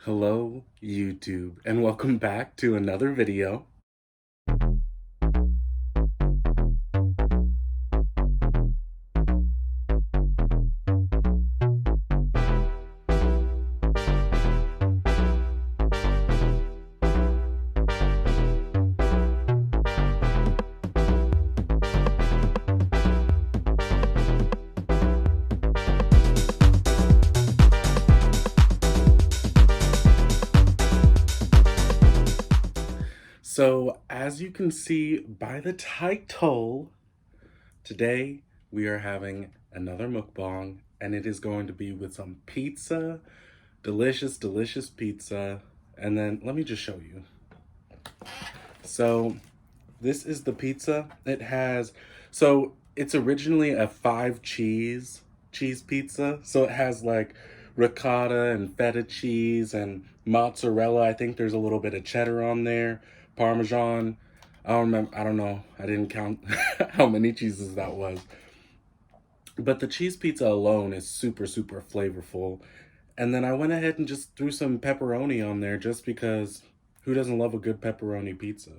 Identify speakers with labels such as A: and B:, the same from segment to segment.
A: Hello, YouTube, and welcome back to another video. So, as you can see by the title, today we are having another mukbang, and it is going to be with some pizza, delicious, delicious pizza. And then let me just show you. So, this is the pizza. It's originally a 5 cheese pizza. So it has like ricotta and feta cheese and mozzarella. I think there's a little bit of cheddar on there, Parmesan. I don't remember. I don't know. I didn't count how many cheeses that was. But the cheese pizza alone is super, super flavorful. And then I went ahead and just threw some pepperoni on there just because who doesn't love a good pepperoni pizza?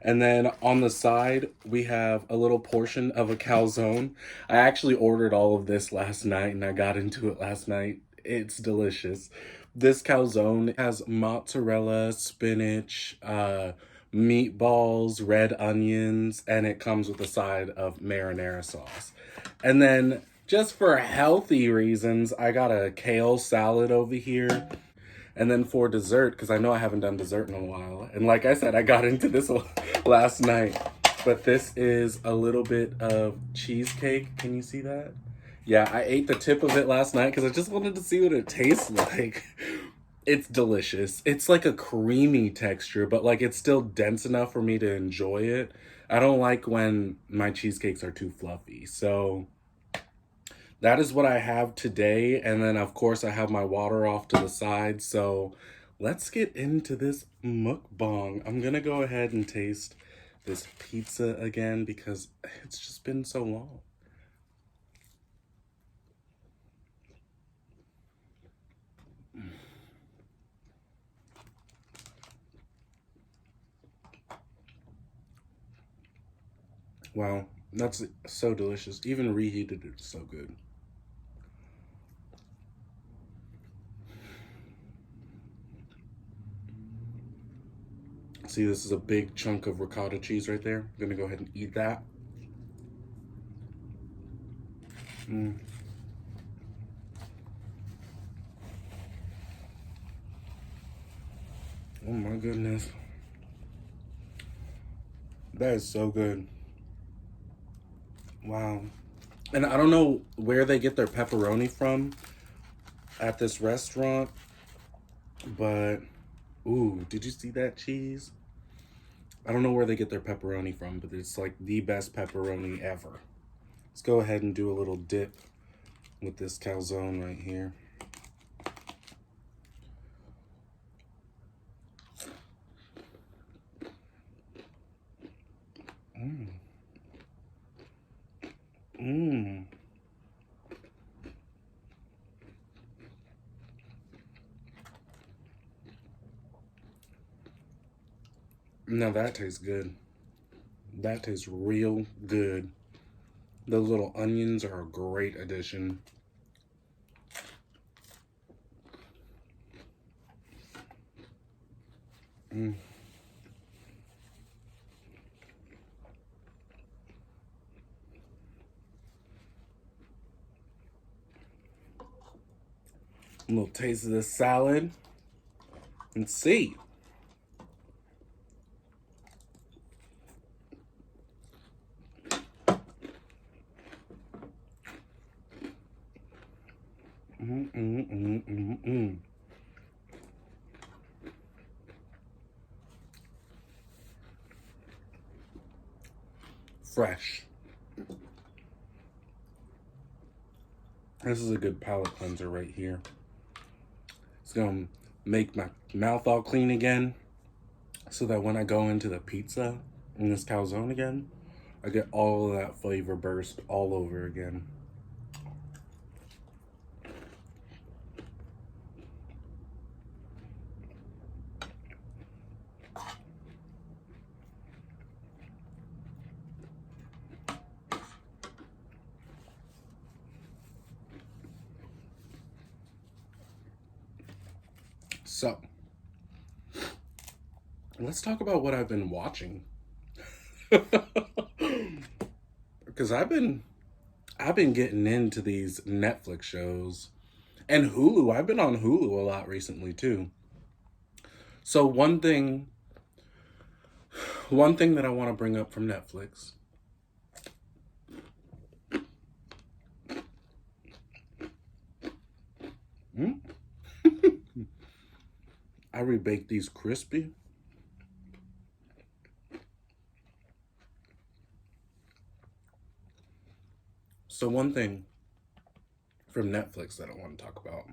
A: And then on the side, we have a little portion of a calzone. I actually ordered all of this last night and I got into it last night. It's delicious. This calzone has mozzarella, spinach, meatballs, red onions, and it comes with a side of marinara sauce. And then just for healthy reasons, I got a kale salad over here. And then for dessert, because I know I haven't done dessert in a while. And like I said, I got into this last night. But this is a little bit of cheesecake. Can you see that? Yeah, I ate the tip of it last night because I just wanted to see what it tastes like. It's delicious. It's like a creamy texture, but like it's still dense enough for me to enjoy it. I don't like when my cheesecakes are too fluffy. So that is what I have today. And then, of course, I have my water off to the side. So let's get into this mukbang. I'm going to go ahead and taste this pizza again because it's just been so long. Wow, that's so delicious. Even reheated, it's so good. See, this is a big chunk of ricotta cheese right there. I'm gonna go ahead and eat that. Oh my goodness. That is so good. Wow. And I don't know where they get their pepperoni from at this restaurant, but ooh, did you see that cheese? I don't know where they get their pepperoni from, but it's like the best pepperoni ever. Let's go ahead and do a little dip with this calzone right here. Mmm. Mmm. Now that tastes good. That tastes real good. Those little onions are a great addition. Mm. A little taste of this salad. And see. Fresh. This is a good palate cleanser right here. It's gonna make my mouth all clean again so that when I go into the pizza in this calzone again, I get all of that flavor burst all over again. So, let's talk about what I've been watching. Because I've been getting into these Netflix shows and Hulu. I've been on Hulu a lot recently too. So one thing that I want to bring up from Netflix. Hmm? I rebake these crispy. So one thing from Netflix that I want to talk about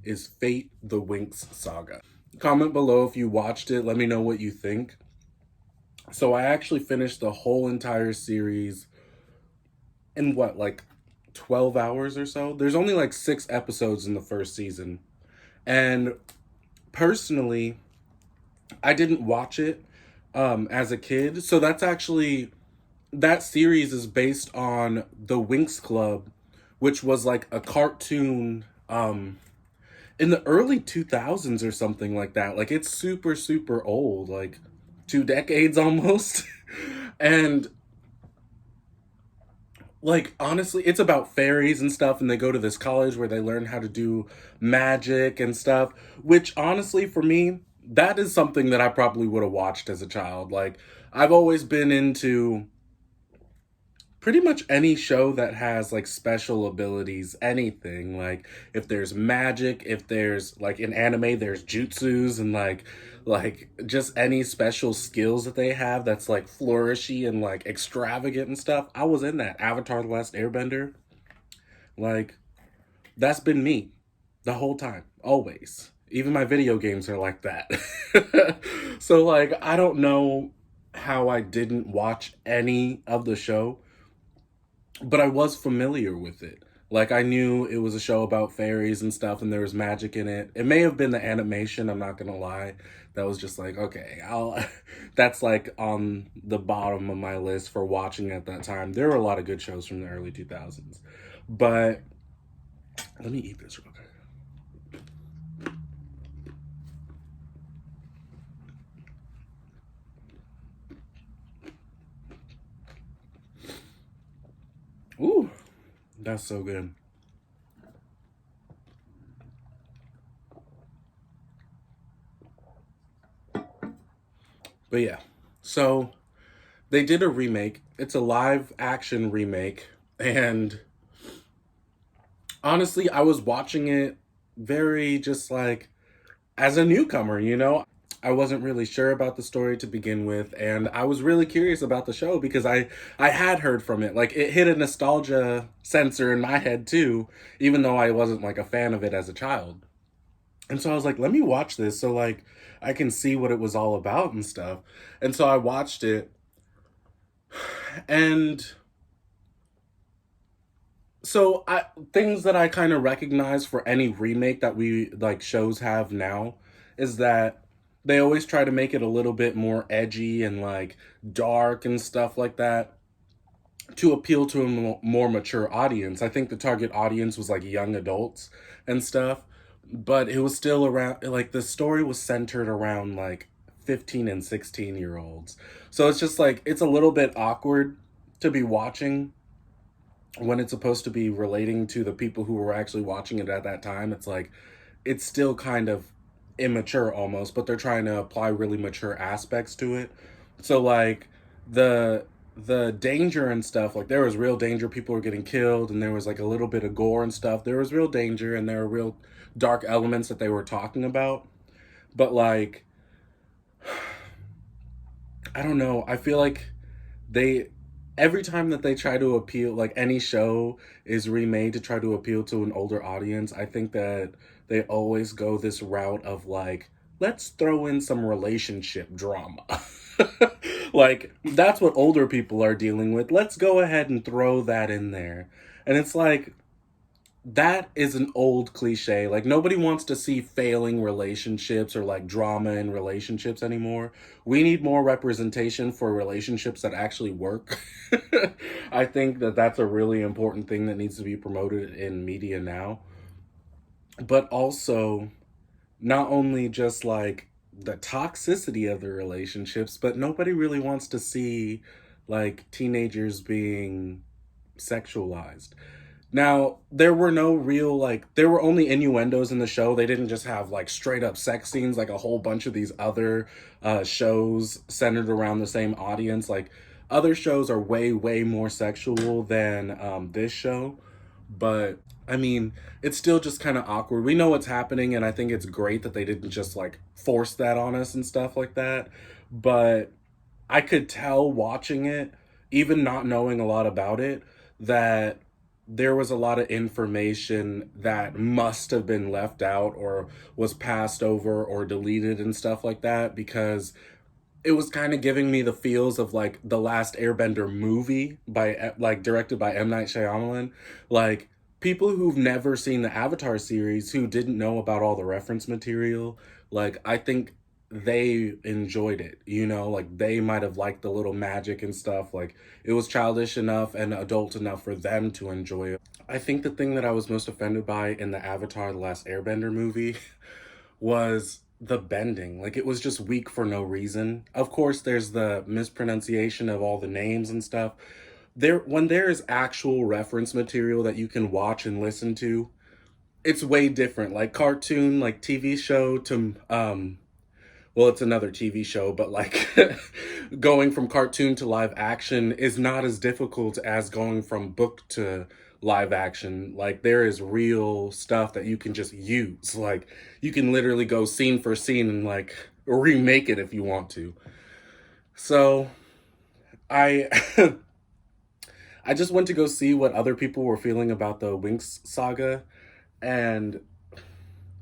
A: is Fate the Winx Saga. Comment below if you watched it. Let me know what you think. So I actually finished the whole entire series in what, like 12 hours or so? There's only like 6 episodes in the first season. And personally, I didn't watch it as a kid. So that series is based on the Winx Club, which was like a cartoon in the early 2000s or something like that. Like it's super, super old, like 2 decades almost. And like honestly, it's about fairies and stuff, and they go to this college where they learn how to do magic and stuff, which honestly for me, that is something that I probably would have watched as a child. Like I've always been into pretty much any show that has like special abilities, anything. Like if there's magic, if there's like in anime there's jutsus and like just any special skills that they have that's like flourishy and like extravagant and stuff. I was in that. Avatar the Last Airbender. Like that's been me the whole time. Always. Even my video games are like that. So like I don't know how I didn't watch any of the show, but I was familiar with it. Like I knew it was a show about fairies and stuff, and there was magic in it. It may have been the animation. I'm not gonna lie. That was just like okay, I'll. That's like on the bottom of my list for watching at that time. There were a lot of good shows from the early 2000s, but let me eat this real quick. Ooh, that's so good. But yeah, so they did a remake. It's a live action remake, and honestly, I was watching it very just like as a newcomer, you know? I wasn't really sure about the story to begin with, and I was really curious about the show because I had heard from it. Like it hit a nostalgia sensor in my head too, even though I wasn't like a fan of it as a child. And so I was like, let me watch this so like I can see what it was all about and stuff. And so I watched it, and so I things that I kind of recognize for any remake that we like shows have now is that they always try to make it a little bit more edgy and like dark and stuff like that to appeal to a more mature audience. I think the target audience was like young adults and stuff, but it was still around like the story was centered around like 15 and 16-year olds. So it's just like it's a little bit awkward to be watching when it's supposed to be relating to the people who were actually watching it at that time. It's like it's still kind of immature almost, but they're trying to apply really mature aspects to it. So like the the danger and stuff, like there was real danger, people were getting killed, and there was like a little bit of gore and stuff. There was real danger and there were real dark elements that they were talking about. But like I don't know, I feel like they every time that they try to appeal, like any show is remade to try to appeal to an older audience, I think that they always go this route of like let's throw in some relationship drama. Like that's what older people are dealing with, let's go ahead and throw that in there. And it's like that is an old cliche. Like nobody wants to see failing relationships or like drama in relationships anymore. We need more representation for relationships that actually work. I think that that's a really important thing that needs to be promoted in media now. But also not only just like the toxicity of the relationships, but nobody really wants to see like teenagers being sexualized. Now, there were no real, like, there were only innuendos in the show. They didn't just have, like, straight up sex scenes like a whole bunch of these other shows centered around the same audience. Like, other shows are way, way more sexual than this show. But, I mean, it's still just kind of awkward. We know what's happening, and I think it's great that they didn't just, like, force that on us and stuff like that. But I could tell watching it, even not knowing a lot about it, that there was a lot of information that must have been left out or was passed over or deleted and stuff like that, because it was kind of giving me the feels of like the last Airbender movie by like directed by M. Night Shyamalan. Like, people who've never seen the Avatar series, who didn't know about all the reference material, like, I think they enjoyed it, you know, like they might have liked the little magic and stuff. Like, it was childish enough and adult enough for them to enjoy it. I think the thing that I was most offended by in the Avatar The Last Airbender movie was the bending. Like, it was just weak for no reason. Of course, there's the mispronunciation of all the names and stuff. There, when there is actual reference material that you can watch and listen to, it's way different. Like cartoon, like TV show to well, it's another TV show, but like going from cartoon to live action is not as difficult as going from book to live action. Like, there is real stuff that you can just use. Like, you can literally go scene for scene and like remake it if you want to. So I I just went to go see what other people were feeling about the Winx Saga, and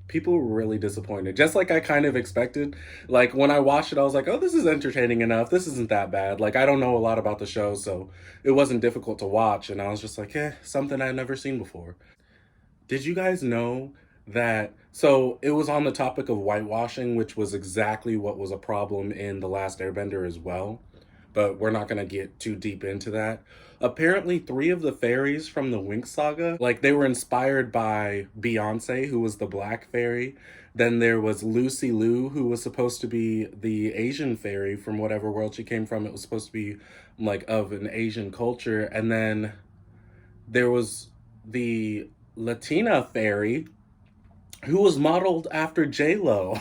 A: people were really disappointed. Just like I kind of expected. Like, when I watched it, I was like, oh, this is entertaining enough. This isn't that bad. Like, I don't know a lot about the show, so it wasn't difficult to watch. And I was just like, something I'd never seen before. Did you guys know that? So it was on the topic of whitewashing, which was exactly what was a problem in The Last Airbender as well. But we're not going to get too deep into that. Apparently, three of the fairies from the Winx Saga, like, they were inspired by Beyonce, who was the black fairy. Then there was Lucy Liu, who was supposed to be the Asian fairy from whatever world she came from. It was supposed to be like of an Asian culture. And then there was the Latina fairy, who was modeled after J Lo.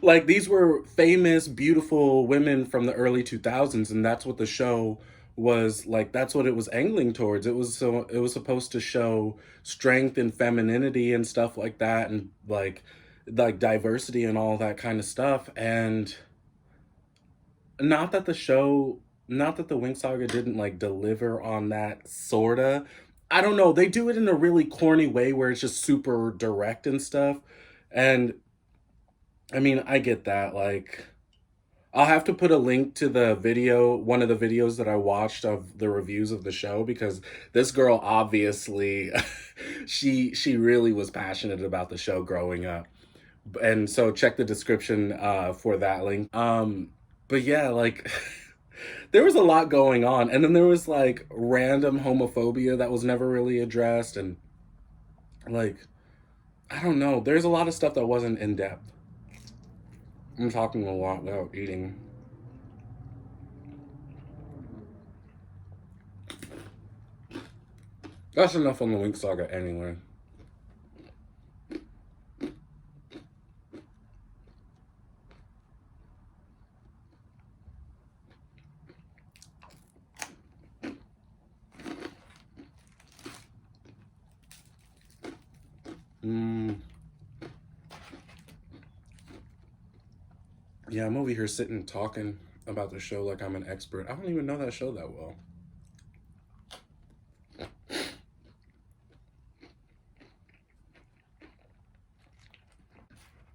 A: Like, these were famous, beautiful women from the early 2000s, and that's what the show was like. That's what it was angling towards. It was supposed to show strength and femininity and stuff like that, and like diversity and all that kind of stuff. And not that the show, not that the Winx Saga didn't like deliver on that, sorta. I don't know. They do it in a really corny way where it's just super direct and stuff. And I mean, I get that. Like, I'll have to put a link to the video, one of the videos that I watched of the reviews of the show, because this girl obviously she really was passionate about the show growing up. And so check the description for that link. But yeah, like there was a lot going on, and then there was like random homophobia that was never really addressed, and like, I don't know, there's a lot of stuff that wasn't in depth. I'm talking a lot without eating. That's enough on the Winx Saga anyway. Mm, yeah, I'm over here sitting talking about the show like I'm an expert. I don't even know that show that well.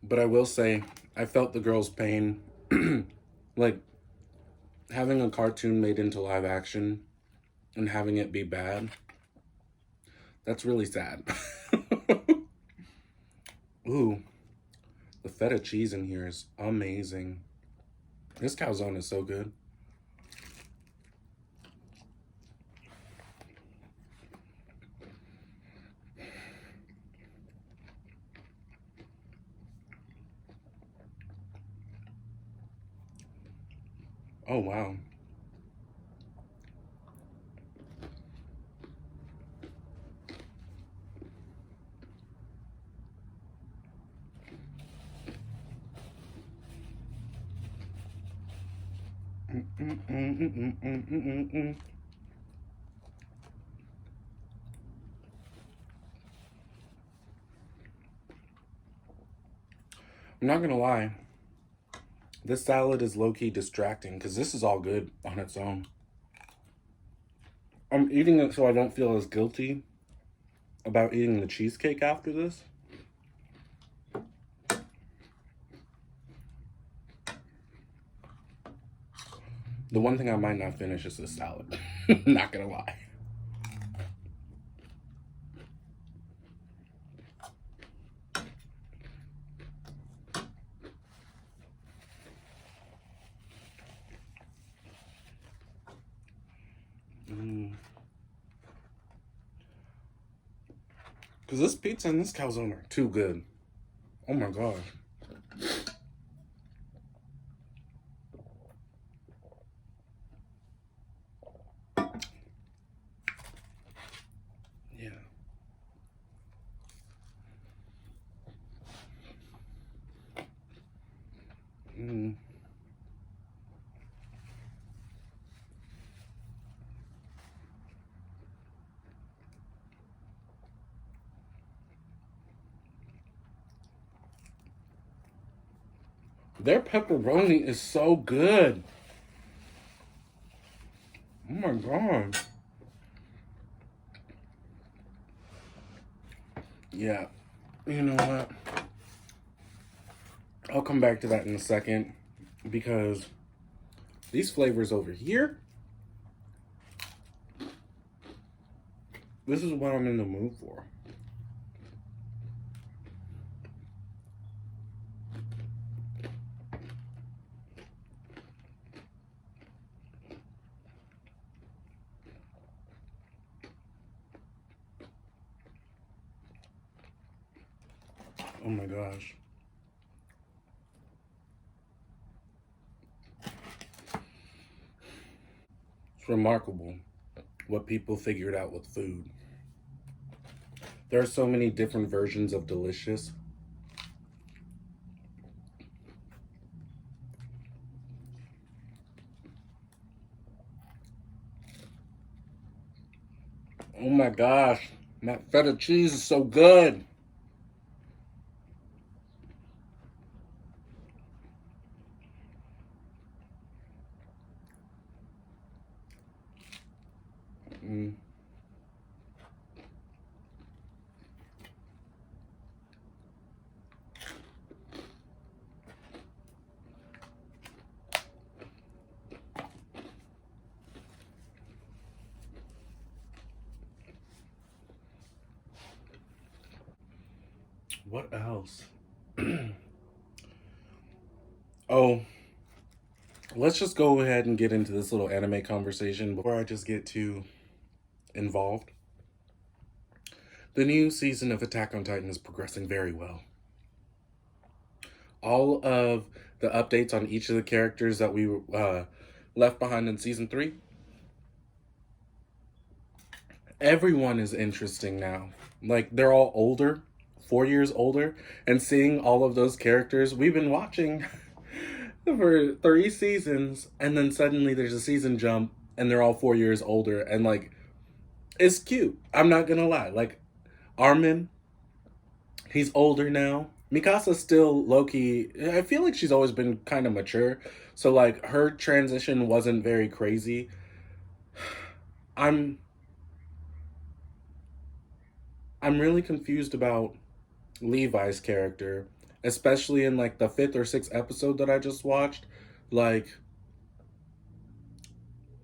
A: But I will say, I felt the girl's pain. Like, having a cartoon made into live action and having it be bad, that's really sad. Ooh, the feta cheese in here is amazing. This calzone is so good. Oh, wow. I'm not gonna lie. This salad is low-key distracting because this is all good on its own. I'm eating it so I don't feel as guilty about eating the cheesecake after this. The one thing I might not finish is this salad. Not gonna lie. Because this pizza and this calzone are too good. Oh my gosh. Yeah. Mm. Their pepperoni is so good. Oh my god. Yeah. You know what? I'll come back to that in a second because these flavors over here, this is what I'm in the mood for. Oh my gosh. It's remarkable what people figured out with food. There are so many different versions of delicious. Oh my gosh. That feta cheese is so good. Mm. What else? Oh, let's just go ahead and get into this little anime conversation before I just get too involved. The new season of Attack on Titan is progressing very well. All of the updates on each of the characters that we left behind in season 3, everyone is interesting now. Like, they're all older, 4 years older, and seeing all of those characters, we've been watching for 3 seasons, and then suddenly there's a season jump, and they're all 4 years older, and like, it's cute. I'm not gonna lie. Like, Armin, he's older now. Mikasa's still low-key. I feel like she's always been kind of mature. So like her transition wasn't very crazy. I'm I'm really confused about Levi's character, especially in like the 5th or 6th episode that I just watched. Like,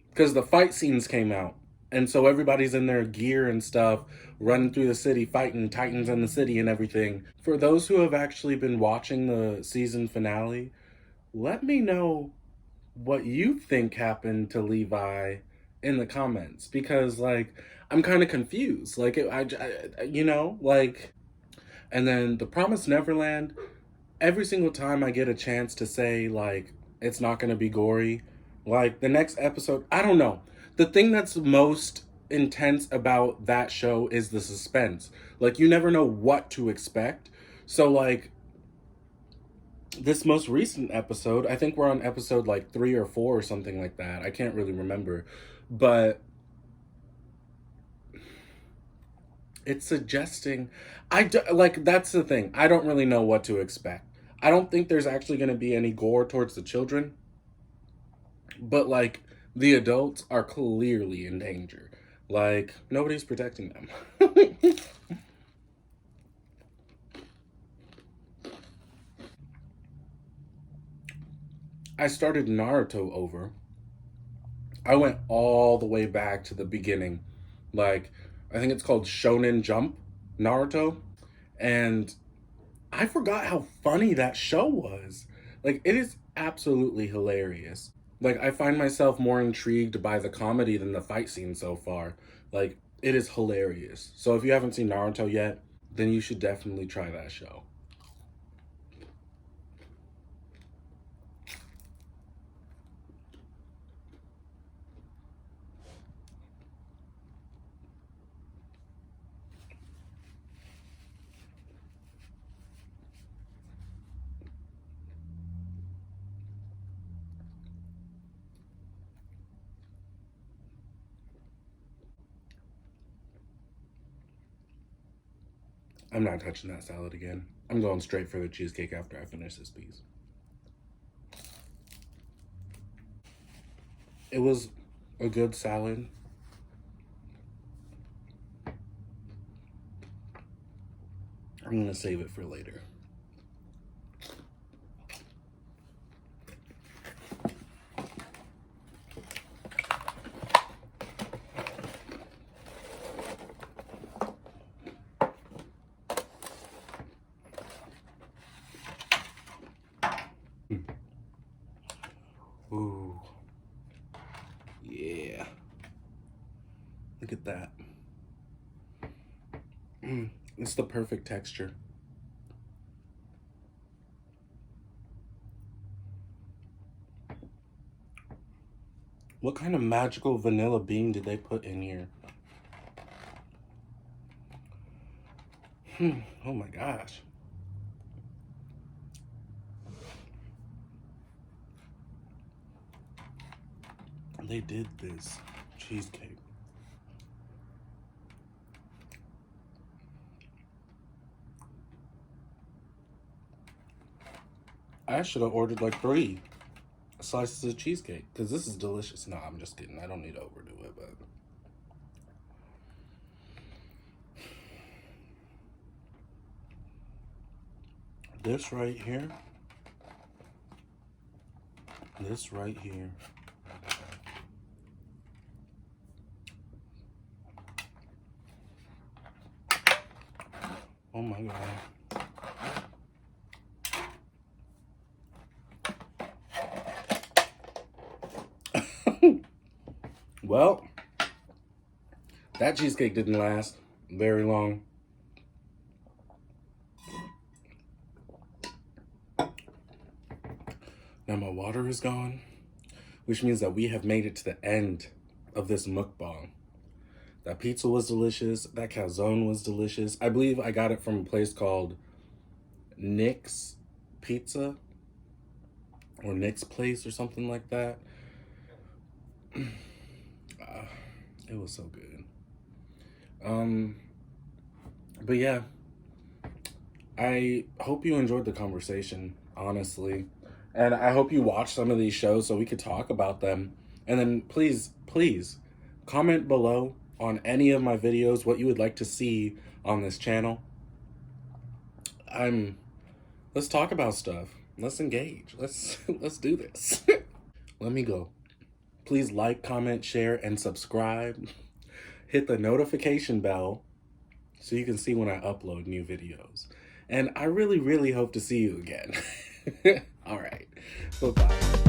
A: because the fight scenes came out. And so everybody's in their gear and stuff, running through the city, fighting titans in the city and everything. For those who have actually been watching the season finale, let me know what you think happened to Levi in the comments because, like, I'm kind of confused. Like, like, and then the Promised Neverland. Every single time I get a chance to say like it's not gonna be gory, Like, the next episode, I don't know. The thing that's most intense about that show is the suspense. Like, you never know what to expect. So, like, this most recent episode, I think we're on episode like 3 or 4 or something like that. I can't really remember. But it's suggesting, like, that's the thing. I don't really know what to expect. I don't think there's actually going to be any gore towards the children, but like the adults are clearly in danger. Like, nobody's protecting them. I started Naruto over. I went all the way back to the beginning. Like, I think it's called Shonen Jump Naruto. And I forgot how funny that show was. Like, it is absolutely hilarious. Like, I find myself more intrigued by the comedy than the fight scene so far. Like, it is hilarious. So if you haven't seen Naruto yet, then you should definitely try that show. I'm not touching that salad again. I'm going straight for the cheesecake after I finish this piece. It was a good salad. I'm gonna save it for later. Ooh. Yeah. Look at that. It's the perfect texture. What kind of magical vanilla bean did they put in here? Oh my gosh. They did this cheesecake. I should have ordered like 3 slices of cheesecake because this is delicious. No, I'm just kidding. I don't need to overdo it, but this right here, this right here. Oh my God. Well, that cheesecake didn't last very long. Now my water is gone, which means that we have made it to the end of this mukbang. That pizza was delicious. That calzone was delicious. I believe I got it from a place called Nick's Pizza or Nick's Place or something like that. It was so good. But yeah, I hope you enjoyed the conversation, honestly. And I hope you watch some of these shows so we could talk about them. And then please, please comment below on any of my videos what you would like to see on this channel. Let's talk about stuff. Let's engage. Let's do this. Let me go. Please like, comment, share, and subscribe. Hit the notification bell so you can see when I upload new videos. And I really, really hope to see you again. All right. Bye-bye.